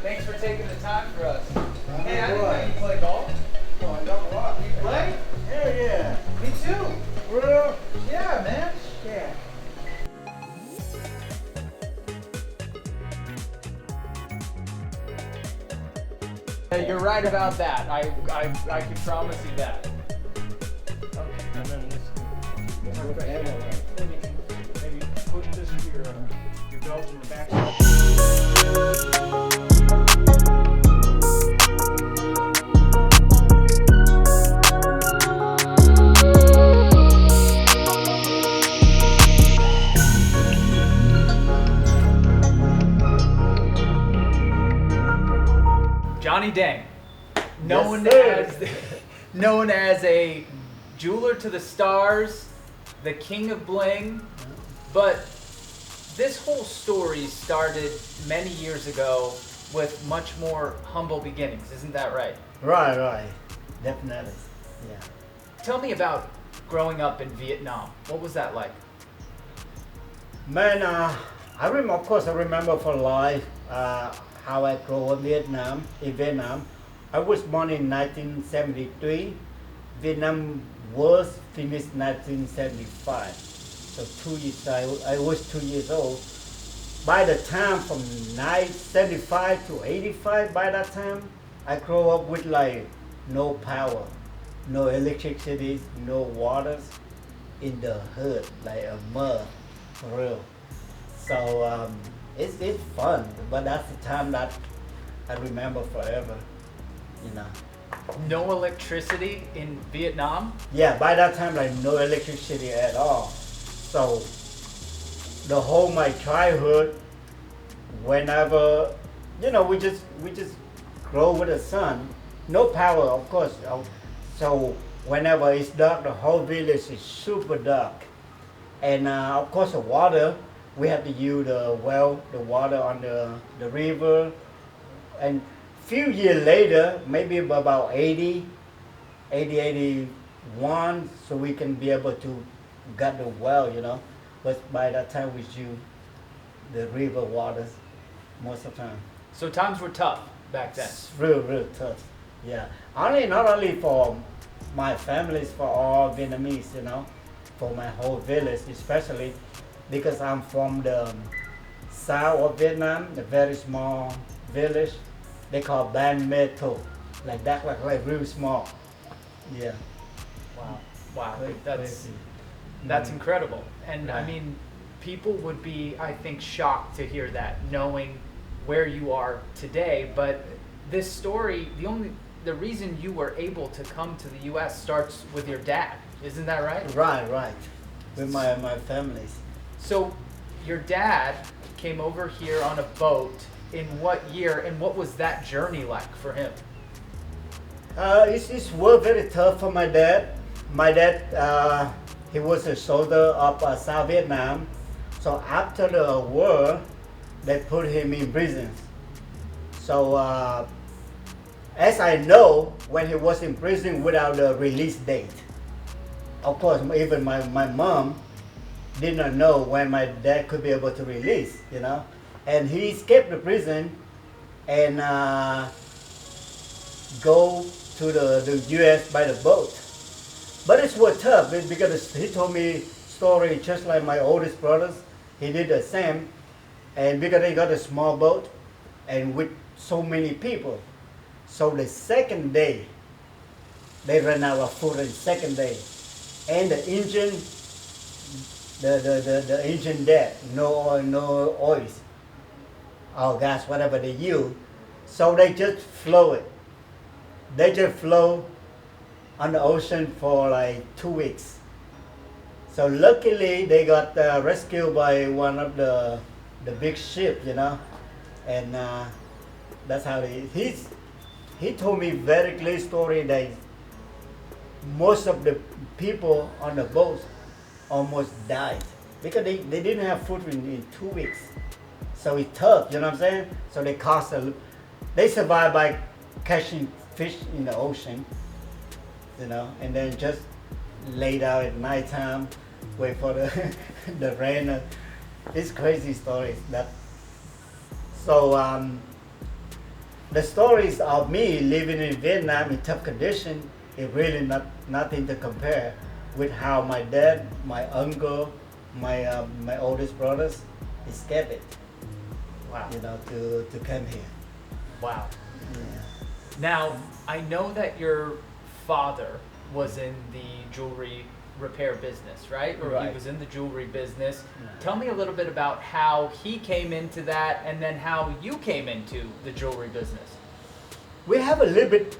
Thanks for taking the time for us. Hey, I didn't know you play golf. Oh, I got a lot. You play? Hell yeah. Me too. Real? Yeah, man. Yeah. You're right about that. I can promise you that. Okay, and then this. Maybe put this to your belt in the back. Johnny Dang, known as a jeweler to the stars, the King of Bling, but this whole story started many years ago with much more humble beginnings, isn't that right? Right. Definitely. Yeah. Tell me about growing up in Vietnam. What was that like? Man, of course, I remember for life how I grew up in Vietnam. I was born in 1973. Vietnam was finished 1975. So 2 years, I was 2 years old. By the time from 1975 to 85, by that time, I grew up with like no power, no electricity, no waters in the hood, like a mud, for real. So it's fun, but that's the time that I remember forever, you know. No electricity in Vietnam? Yeah, by that time, like no electricity at all. So the whole my childhood, whenever, you know, we just grow with the sun, no power, of course. So whenever it's dark, the whole village is super dark, and of course the water. We have to use the water on the river, and few years later, maybe about 81, so we can be able to get the well, you know. But by that time, we use the river waters most of the time. So times were tough back then. It's real tough. Yeah. Not only for my families, for all Vietnamese, you know, for my whole village, especially because I'm from the south of Vietnam, a very small village. They call Ban Meto, like that, like real small. Yeah. Wow. Crazy. That's incredible. And I mean, people would be, I think, shocked to hear that, knowing where you are today. But this story, the reason you were able to come to the U.S. starts with your dad. Isn't that right? Right. With my families. So your dad came over here on a boat in what year, and what was that journey like for him? It was very tough for my dad. My dad, he was a soldier of South Vietnam. So after the war, they put him in prison. So as I know, when he was in prison without a release date, of course, even my mom did not know when my dad could be able to release, you know. And he escaped the prison and go to the U.S. by the boat. But it was tough because he told me story just like my oldest brothers. He did the same. And because they got a small boat and with so many people. So the second day, they ran out of food the second day. And the engine, the engine dead, no oil, or gas, whatever they use. So they just float. They just float on the ocean for like 2 weeks. So luckily they got rescued by one of the big ship, you know, and that's how he told me very clear story that most of the people on the boat almost died because they didn't have food in 2 weeks. So it's tough, you know what I'm saying? So they survive by catching fish in the ocean, you know, and then just laid out at nighttime, wait for the rain. It's crazy stories. So the stories of me living in Vietnam in tough condition is really nothing to compare with how my dad, my uncle, my oldest brothers escaped it. Wow. You know, to come here. Wow. Yeah. Now, I know that your father was in the jewelry repair business, right? Or he Right. was in the jewelry business. Yeah. Tell me a little bit about how he came into that and then how you came into the jewelry business. We have a little bit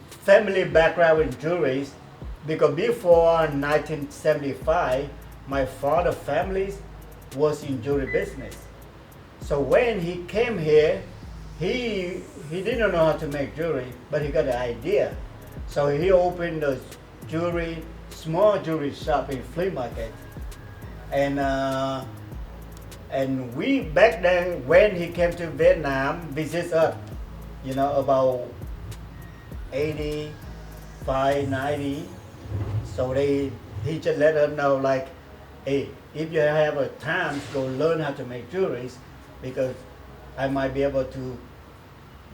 family background in jewelry because before 1975, my father's family was in jewelry business. So when he came here, he didn't know how to make jewelry, but he got an idea. So he opened a small jewelry shop in flea market. And we back then, when he came to Vietnam, visit us, you know, about 85, 90. So he just let us know like, hey, if you have a time, go learn how to make jewelry, because I might be able to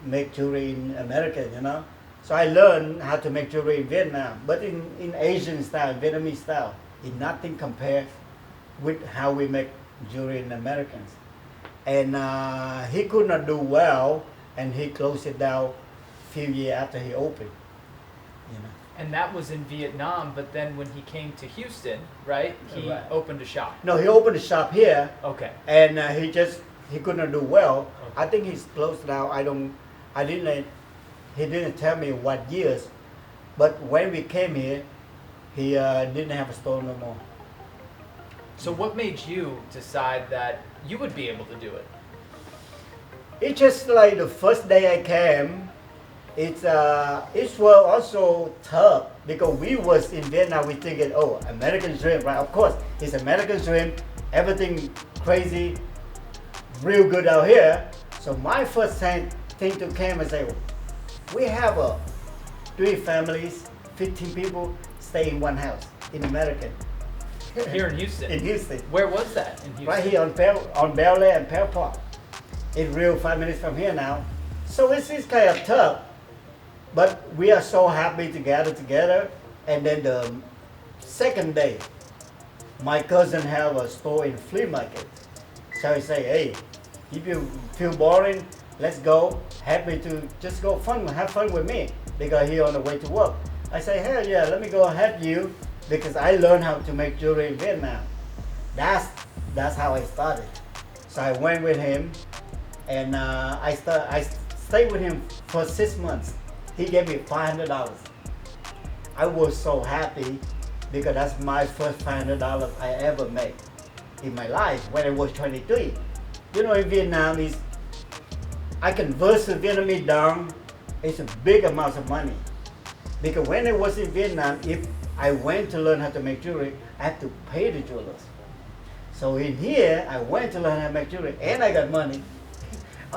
make jewelry in America, you know. So I learned how to make jewelry in Vietnam, but in Asian style, Vietnamese style. It nothing compared with how we make jewelry in Americans. And he could not do well, and he closed it down a few years after he opened, you know. And that was in Vietnam, but then when he came to Houston, right, he Right. opened a shop. No, he opened a shop here, Okay. and he could not do well. Okay. I think he's closed now. He didn't tell me what years, but when we came here, he didn't have a store no more. So what made you decide that you would be able to do it? It's just like the first day I came, it was also tough because we was in Vietnam. We thinking, oh, American dream, right? Of course, it's American dream. Everything crazy, real good out here. So my first thing to come and say, we have 3 families, 15 people stay in one house in America. Here in Houston. In Houston. Where was that in Houston? Right here on Bel Air and Pearl Park. It's real 5 minutes from here now. So it's kind of tough. But we are so happy to gather together. And then the second day, my cousin have a store in flea market. So he say, hey, if you feel boring, let's go. Happy to just go have fun with me because he on the way to work. I say, hell yeah, let me go help you because I learned how to make jewelry in Vietnam. That's how I started. So I went with him, and I stayed with him for 6 months. He gave me $500. I was so happy because that's my first $500 I ever made in my life when I was 23. You know, in Vietnam, I convert the Vietnamese down, it's a big amount of money. Because when I was in Vietnam, if I went to learn how to make jewelry, I had to pay the jewelers. So in here, I went to learn how to make jewelry, and I got money.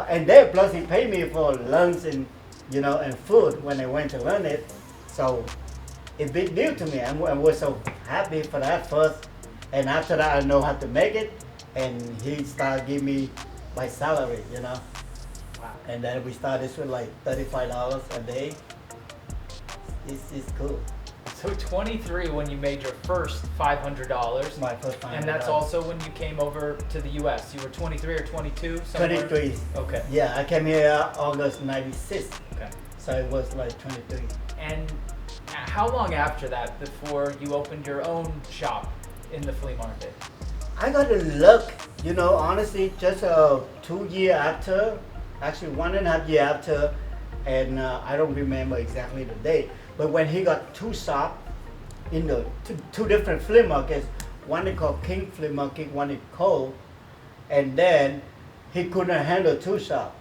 And then plus he paid me for lunch and and food when I went to learn it. So it's a big deal to me. I was so happy for that first, and after that I know how to make it, and he started giving me my salary, Wow. And then we started with like $35 a day. It's cool. So 23 when you made your first $500. My first $500. And that's also when you came over to the U.S. You were 23 or 22? Somewhere? 23. Okay. Yeah, I came here August 96. Okay. So it was like 23. And how long after that before you opened your own shop in the flea market? I got the luck, honestly, just 2 years after, actually 1.5 years after, and I don't remember exactly the date, but when he got 2 shops in the two different flea markets, one is called King Flea Market, one is KHOU, and then he couldn't handle 2 shops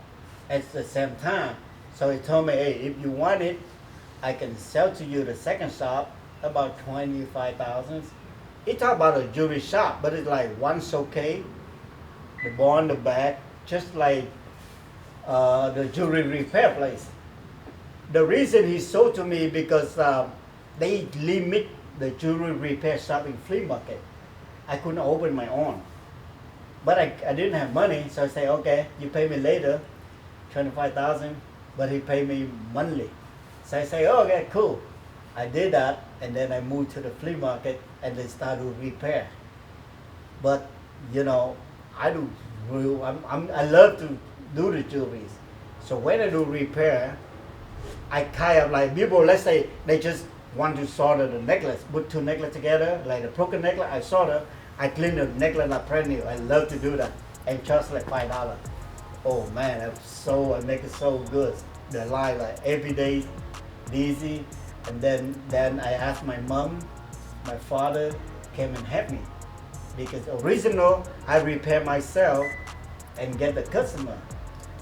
at the same time. So he told me, hey, if you want it, I can sell to you the second shop about $25,000. He talked about a jewelry shop, but it's like one showcase, the bar in the back, just like the jewelry repair place. The reason he sold to me because they limit the jewelry repair shop in flea market. I couldn't open my own, but I didn't have money, so I say, okay, you pay me later. 25,000, but he paid me monthly. So I say, oh, okay, cool. I did that, and then I moved to the flea market and then started to repair. But you know, I do real. I love to do the jewelry. So when I do repair, I kind of like people. Let's say they just want to solder the necklace, put two necklaces together, like a broken necklace. I solder. I clean the necklace like brand new. I love to do that, and charge like $5. Oh man, I make it so good. The line like every day, easy. And then I asked my mom, my father came and helped me. Because original, I repair myself and get the customer.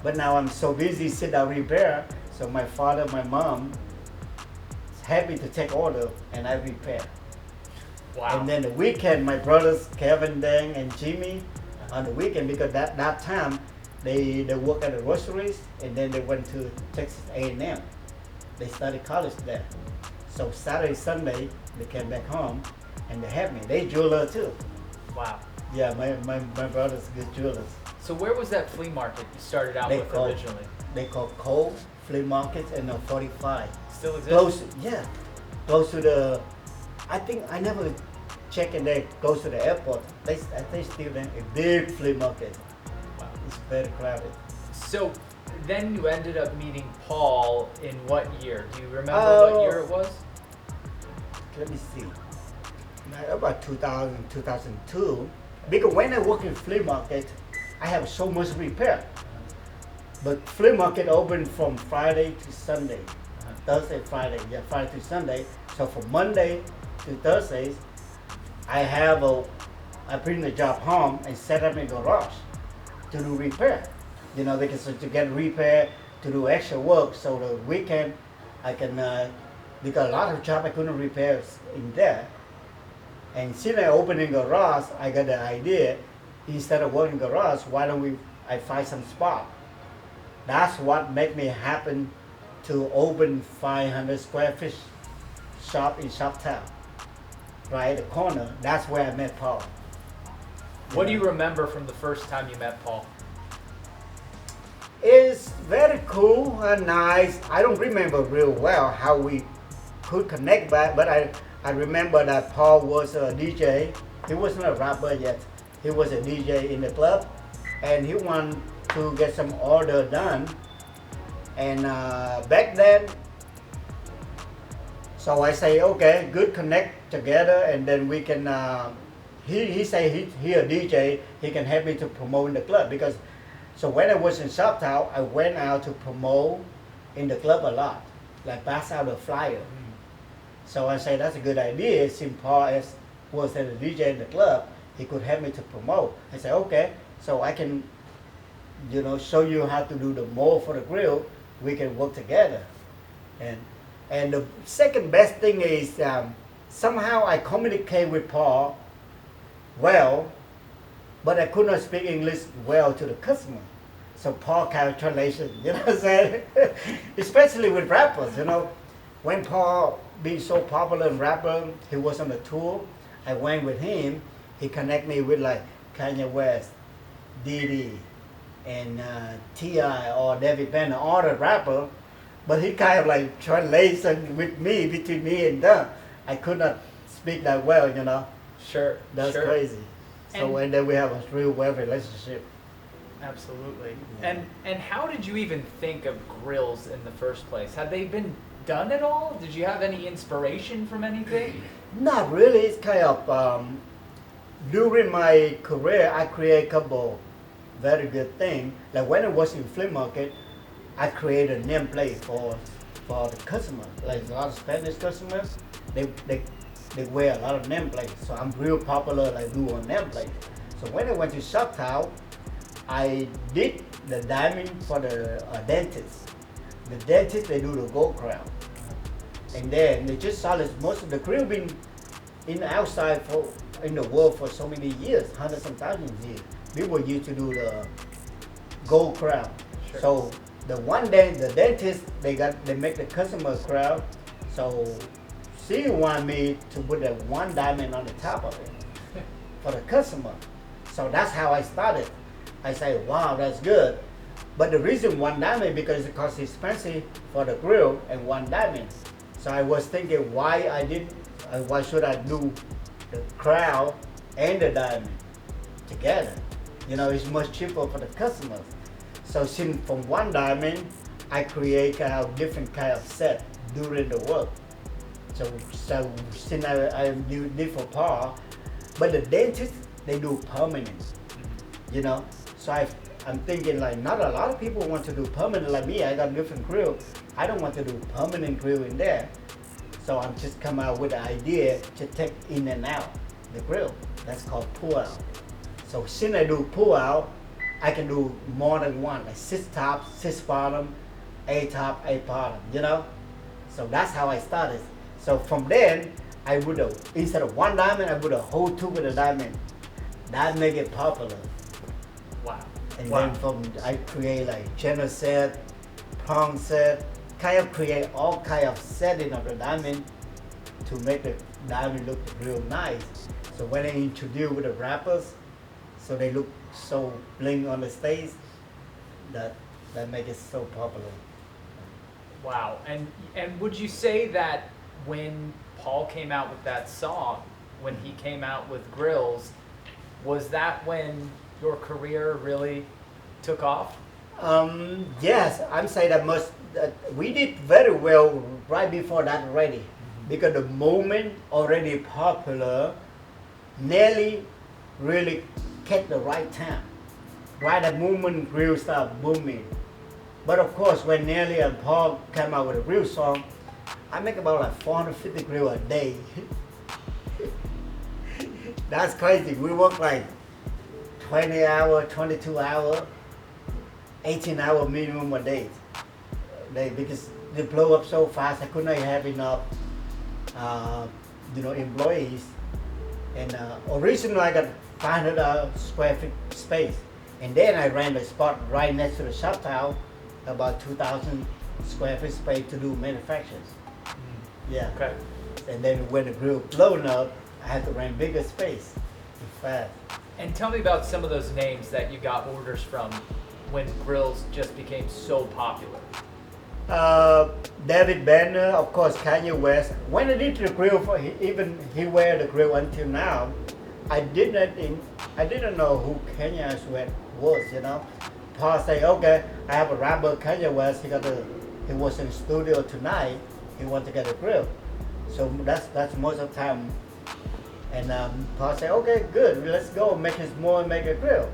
But now I'm so busy sit down repair, so my father, my mom is happy to take order and I repair. Wow. And then the weekend, my brothers Kevin, Dang, and Jimmy, on the weekend, because that time they work at the groceries, and then they went to Texas A&M. They studied college there. So Saturday, Sunday, they came back home and they helped me. They jeweler too. Wow. Yeah, my brother's good jewelers. So where was that flea market you started out with originally? They call KHOU Flea Market in 45. Still exists? Close to the, I think I never checked in there, close to the airport. I think still there, a big flea market. Wow. It's very crowded. So then you ended up meeting Paul in what year? Do you remember what year it was? Let me see. About 2000, 2002. Because when I work in flea market, I have so much repair. But flea market open from Friday to Sunday. Thursday, Friday. Yeah, Friday to Sunday. So from Monday to Thursdays, I bring the job home and set up in the garage to do repair. You know, because to get repair, to do extra work. So the weekend, I can, because a lot of job I couldn't repair in there. And since I opened in garage, I got the idea, instead of working garage, why don't I find some spot? That's what made me happen to open 500 square feet shop in Shoptown. Right at the corner, that's where I met Paul. What do you remember from the first time you met Paul? It's very cool and nice. I don't remember real well how we could connect back, but I remember that Paul was a DJ. He wasn't a rapper yet. He was a DJ in the club, and he wanted to get some order done. And back then, so I say, okay, good, connect together, and then we can. He say he a DJ. He can help me to promote in the club because. So when I was in Shoptown, I went out to promote in the club a lot, like pass out a flyer. So I say that's a good idea. Since Paul was a DJ in the club, he could help me to promote. I say okay, so I can, show you how to do the mold for the grill. We can work together. And the second best thing is somehow I communicate with Paul well, but I could not speak English well to the customer. So Paul kind of translation, you know what I'm saying? Especially with rappers, When Paul being so popular in rapper, he was on the tour. I went with him. He connect me with like Kanye West, Diddy, and T.I. or David Banner, all the rapper. But he kind of like translation with me, between me and them. I could not speak that well, Sure. That's sure. crazy. So and then we have a real well relationship. Absolutely. Yeah. And how did you even think of Grillz in the first place? Had they been done at all? Did you have any inspiration from anything? Not really. It's kind of during my career, I create a couple very good things. Like when I was in flea market, I created a nameplate for the customer. Like a lot of Spanish customers, they wear a lot of nameplates. So I'm real popular. Like do a nameplate. So when I went to Shoptown, I did the diamond for the dentist. The dentist, they do the gold crown. And then they just saw this, most of the crew been outside in the world for so many years, hundreds and thousands of years. People used to do the gold crown. Sure. So the one day the dentist, they make the customer crown. So she wanted me to put that one diamond on the top of it for the customer. So that's how I started. I say, wow, that's good. But the reason one diamond because it costs expensive for the grill and one diamond. So I was thinking why should I do the crown and the diamond together? You know, it's much cheaper for the customers. So since from one diamond, I create kind of different kind of set during the work. So since I do different part, but the dentist they do permanent. You know, so I'm thinking like not a lot of people want to do permanent like me. I got different grill. I don't want to do permanent grill in there. So I'm just come out with the idea to take in and out the grill. That's called pull out. So since I do pull out, I can do more than one, like 6 top, 6 bottom, 8 top, 8 bottom, you know? So that's how I started. So from then, I would instead of one diamond, I would a whole tube with a diamond. That make it popular. Wow. And then from I create like channel set, prong set, kind of create all kind of setting of the diamond to make the diamond look real nice. So when I introduce with the wrappers, so they look so bling on the stage, that make it so popular. Wow. And would you say that when Paul came out with that song, when he came out with Grillz, was that when your career really took off? Yes, I'm saying that we did very well right before that already, because the moment already popular, Nelly really kept the right time. Right at moment, Grillz started booming. But of course, when Nelly and Paul came out with a Grillz song, I make about like 450 grill a day. That's crazy. We work like 20 hour, 22 hour, 18 hour minimum a day. Because they blow up so fast, I couldn't have enough, employees. And originally I got 500 square feet space. And then I ran a spot right next to the shop tower, about 2,000 square feet space to do manufacturers. Yeah. Okay. And then when the grill blown up, I had to rent bigger space. Fast. And tell me about some of those names that you got orders from when Grillz just became so popular. David Banner, of course, Kanye West. When I did the grill he wear the grill until now, I didn't know who Kanye West was, you know. Paul say, okay, I have a rapper Kanye West. He was in the studio tonight. He want to get a grill, so that's most of the time. And Paul say, okay, good, let's go make a grill.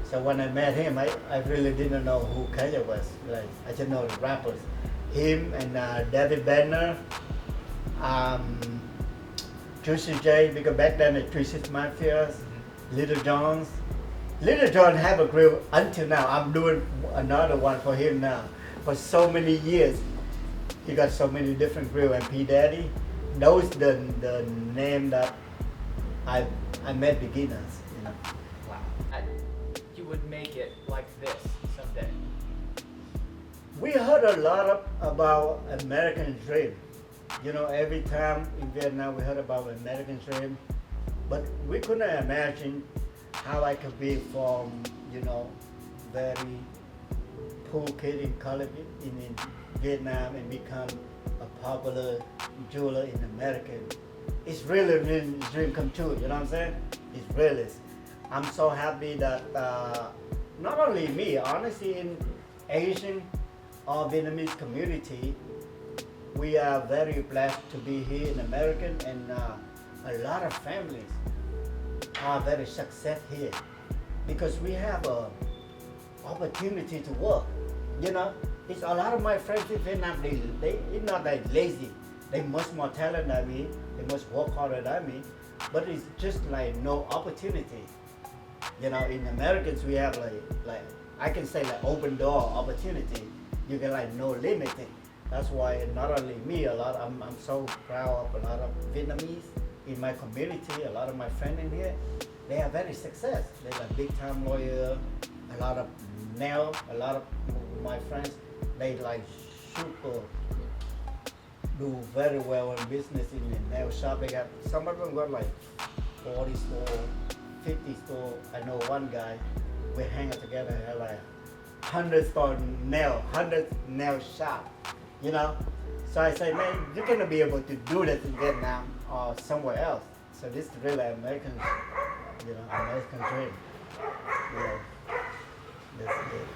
So when I met him, I really didn't know who Kanye was. Like I just know the rappers, him and David Banner, Juicy J, because back then the Juicy Mafias, Little John's. Little John have a grill until now. I'm doing another one for him now. For so many years, he got so many different grill. And P Daddy, those the name that I met beginners. You know. Wow. You would make it like this someday. We heard a lot about American dream. You know, every time in Vietnam we heard about American dream, but we couldn't imagine how I could be from, very poor kid in college in Vietnam and become a popular jeweler in America. It's really dream come true, you know what I'm saying? It's really. I'm so happy that not only me, honestly, in Asian or Vietnamese community, we are very blessed to be here in America, and a lot of families are very success here because we have a opportunity to work. You know, it's a lot of my friends in Vietnam. They not like lazy. They much more talented than me. They much work harder than me. But it's just like no opportunity. You know, in Americans we have like I can say like open door opportunity. You can like no limiting. That's why not only me, I'm so proud of a lot of Vietnamese in my community. A lot of my friends in here, they are very successful. They're like big time lawyer. A lot of nail. A lot of my friends, they like super do very well in business in the nail shop. They got some of them got like 40 store, 50 store. I know one guy, we hang out together, have like 100 nail shop, you know. So I say, man, you're gonna be able to do this in Vietnam or somewhere else. So this is really American, you know, American dream. You know, this is it.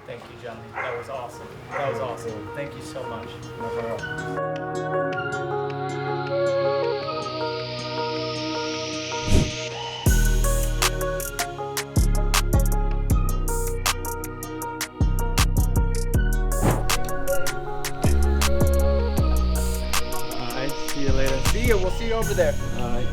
Thank you, Johnny. That was awesome. That was awesome. Thank you so much. No problem. See you later. See you. We'll see you over there. All right.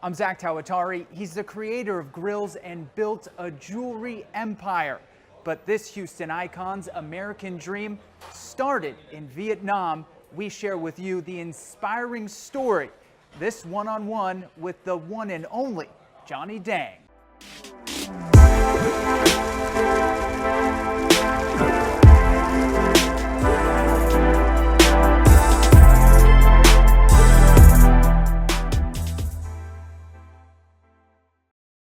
I'm Zach Tawatari. He's the creator of Grillz and built a jewelry empire. But this Houston icon's American dream started in Vietnam. We share with you the inspiring story. This one-on-one with the one and only Johnny Dang.